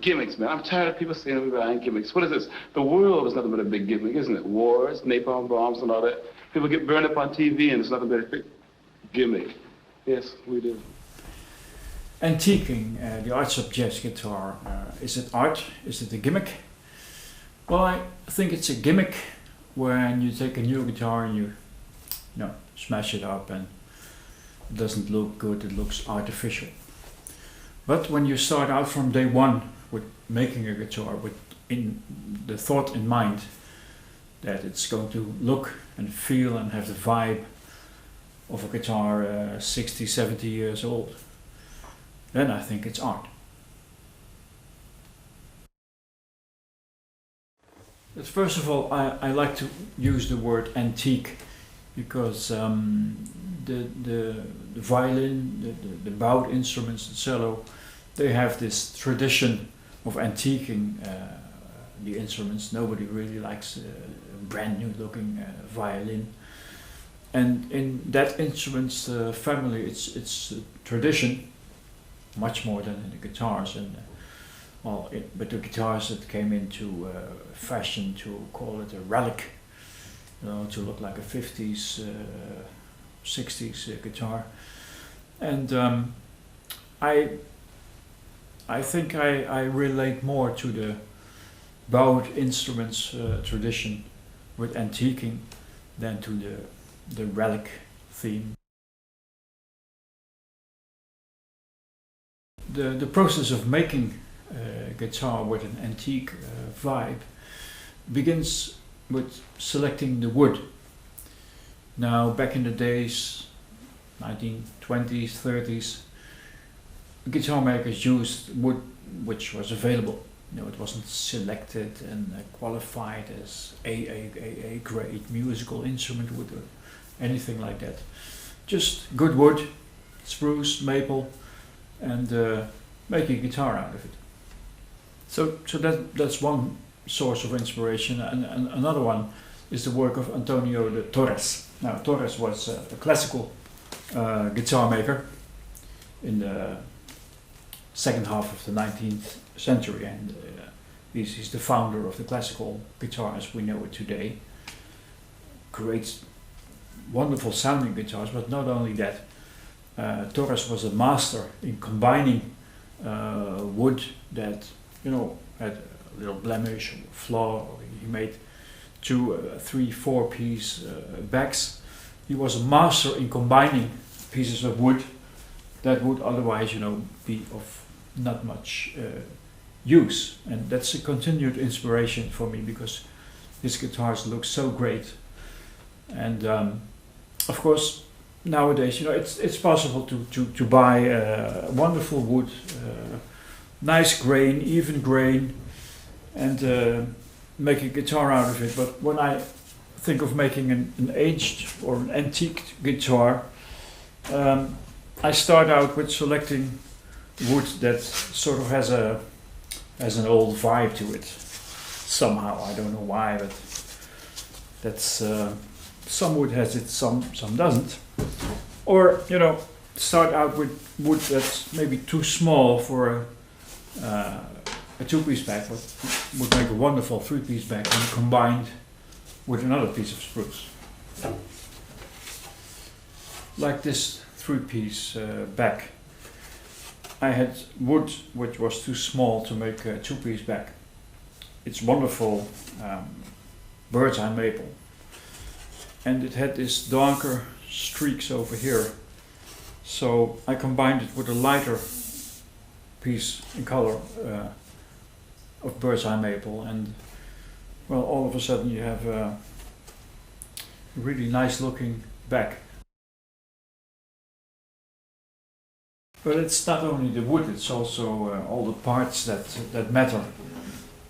gimmicks, man. I'm tired of people saying we're behind gimmicks. What is this? The world is nothing but a big gimmick, isn't it? Wars, napalm bombs, and all that. People get burned up on TV, and it's nothing but a big gimmick. Yes, we do. Antiquing the archtop jazz guitar, is it art? Is it a gimmick? Well, I think it's a gimmick when you take a new guitar and you smash it up and it doesn't look good, it looks artificial. But when you start out from day one with making a guitar with the thought in mind that it's going to look and feel and have the vibe of a guitar 60, 70 years old, then I think it's art. But first of all, I like to use the word antique because the violin, the bowed instruments, the cello, they have this tradition of antiquing the instruments. Nobody really likes a brand new looking violin. And in that instrument's family, it's a tradition, much more than in the guitars. And but the guitars that came into fashion to call it a relic, to look like a 50s, 60s guitar. And I think I relate more to the bowed instruments tradition with antiquing than to the relic theme. The process of making a guitar with an antique vibe begins with selecting the wood. Now, back in the days, 1920s, 30s, guitar makers used wood which was available. It wasn't selected and qualified as a great musical instrument wood or anything like that. Just good wood, spruce, maple, and make a guitar out of it. So that's one source of inspiration, and another one is the work of Antonio de Torres. Now, Torres was a classical guitar maker in the second half of the 19th century, and he's the founder of the classical guitar as we know it today. Creates wonderful sounding guitars, but not only that, Torres was a master in combining wood that had a little blemish or flaw. He made 2, 3, 4 piece backs. He was a master in combining pieces of wood that would otherwise be of not much use, and that's a continued inspiration for me because his guitars look so great. And of course nowadays it's possible to buy wonderful wood, nice grain, even grain, and make a guitar out of it. But when I think of making an aged or an antique guitar, I start out with selecting wood that sort of has an old vibe to it somehow. I don't know why, but that's some wood has it, some doesn't. Or start out with wood that's maybe too small for a 2-piece back, but would make a wonderful 3-piece back when combined with another piece of spruce. Like this 3-piece back. I had wood which was too small to make a 2-piece back. It's wonderful bird's eye maple, and it had this darker streaks over here, so I combined it with a lighter piece in color of bird's eye maple, and well, all of a sudden you have a really nice looking back. But it's not only the wood, it's also all the parts that matter.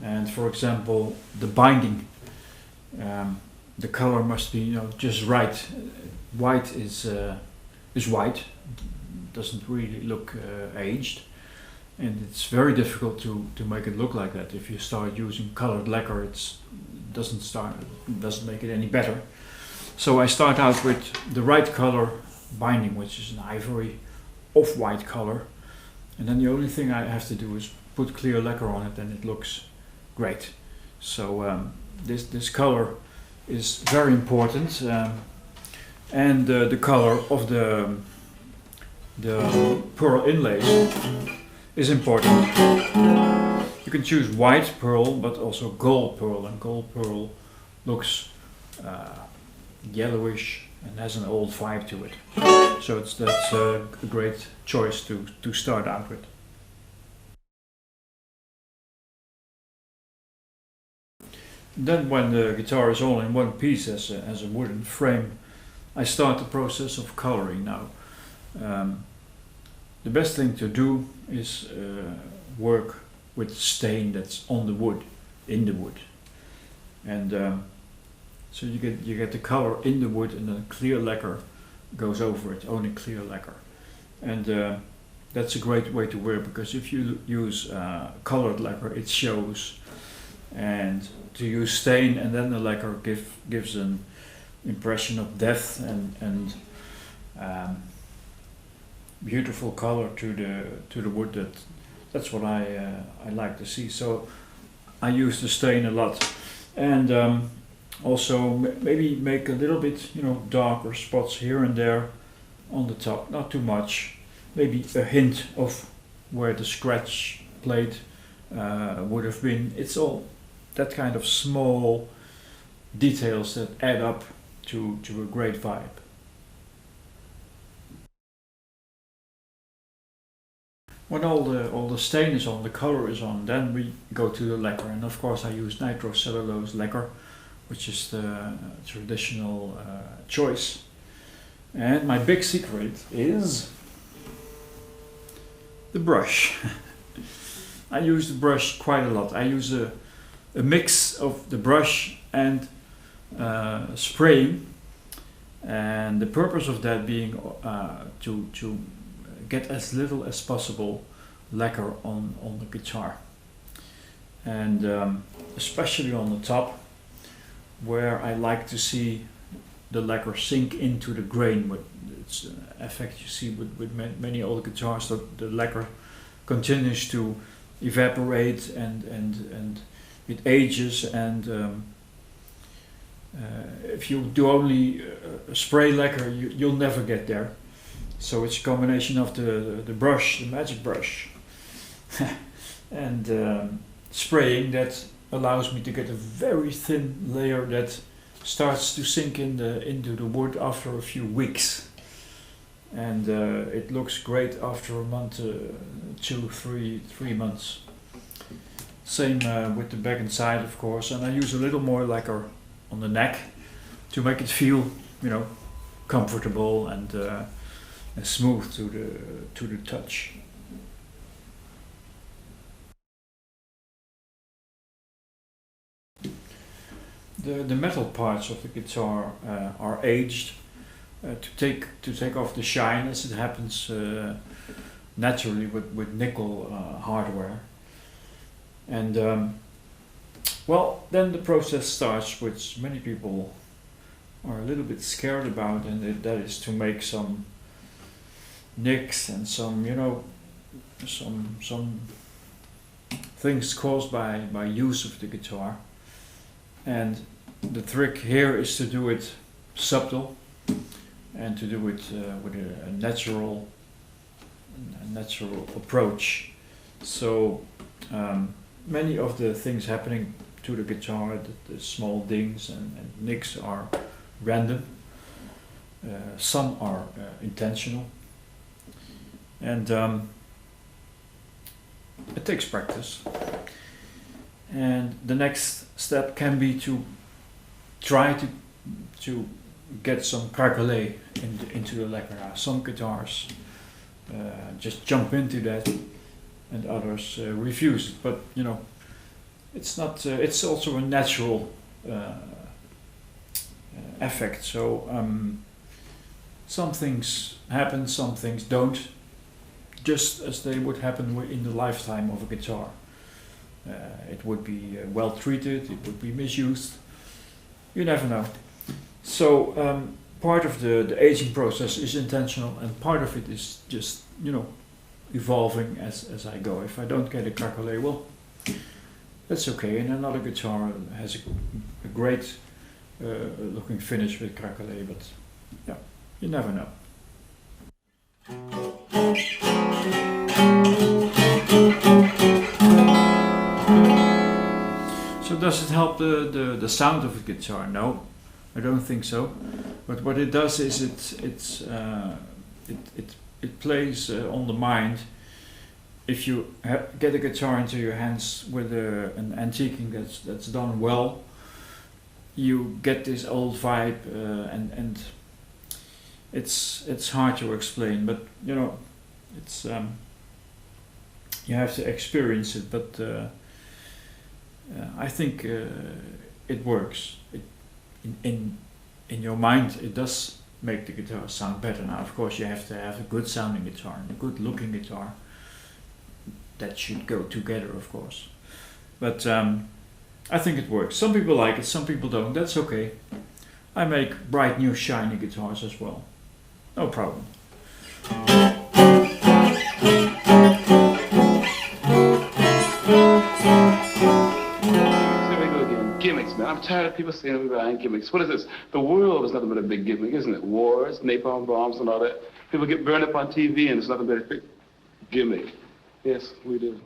And for example, the binding, the color must be just right. White is white, doesn't really look aged, and it's very difficult to make it look like that. If you start using colored lacquer, it doesn't make it any better. So I start out with the right color binding, which is an ivory off-white color, and then the only thing I have to do is put clear lacquer on it, then it looks great. So this color is very important, and the color of the pearl inlays is important. You can choose white pearl, but also gold pearl, and gold pearl looks yellowish and has an old vibe to it. So that's a great choice to start out with. Then when the guitar is all in one piece as a wooden frame, I start the process of coloring now. The best thing to do is work with stain that's on the wood, in the wood. And so you get the color in the wood, and then clear lacquer goes over it, only clear lacquer. And that's a great way to work, because if you use colored lacquer, it shows. And to use stain and then the lacquer gives an impression of depth and beautiful color to the wood. That's what I like to see. So I use the stain a lot, and also maybe make a little bit, darker spots here and there on the top, not too much. Maybe a hint of where the scratch plate would have been. It's all that kind of small details that add up to a great vibe. When all the stain is on, the color is on, then we go to the lacquer. And of course I use nitrocellulose lacquer, which is the traditional choice. And my big secret is the brush. I use the brush quite a lot. I use a mix of the brush and spraying, and the purpose of that being to get as little as possible lacquer on the guitar, and especially on the top, where I like to see the lacquer sink into the grain. With its effect you see with many old guitars, that the lacquer continues to evaporate and it ages, and if you do only spray lacquer, you'll never get there. So it's a combination of the brush, the magic brush, and spraying that allows me to get a very thin layer that starts to sink into the wood after a few weeks. And it looks great after a month, 2, 3 months. Same with the back and side, of course, and I use a little more lacquer on the neck to make it feel, comfortable and smooth to the touch. The metal parts of the guitar are aged to take off the shine, as it happens naturally with nickel hardware. And then the process starts, which many people are a little bit scared about, and that is to make some nicks and some things caused by use of the guitar. And the trick here is to do it subtle and to do it with a natural approach. So many of the things happening to the guitar, the small dings and nicks, are random. Some are intentional, and it takes practice. And the next step can be to try to get some craquelé into the lacquer. Some guitars just jump into that, and others refuse it. But it's not. It's also a natural effect. So some things happen, some things don't, just as they would happen in the lifetime of a guitar. It would be well treated, it would be misused, you never know. So part of the aging process is intentional, and part of it is just, evolving as I go. If I don't get a craquelé, well, that's okay. And another guitar has a great looking finish with craquelé, but yeah, you never know. So does it help the sound of a guitar? No, I don't think so. But what it does is it plays on the mind. If you get a guitar into your hands with an antiquing that's done well, you get this old vibe, and it's hard to explain. But you know, it's you have to experience it. But I think it works. In your mind, it does make the guitar sound better. Now, of course, you have to have a good sounding guitar and a good looking guitar. That should go together, of course. But I think it works. Some people like it, some people don't. That's okay. I make bright new shiny guitars as well. No problem. Gimmicks, man. I'm tired of people saying we're buying gimmicks. What is this? The world is nothing but a big gimmick, isn't it? Wars, napalm bombs, and all that. People get burned up on TV, and it's nothing but a big gimmick. Yes, we do.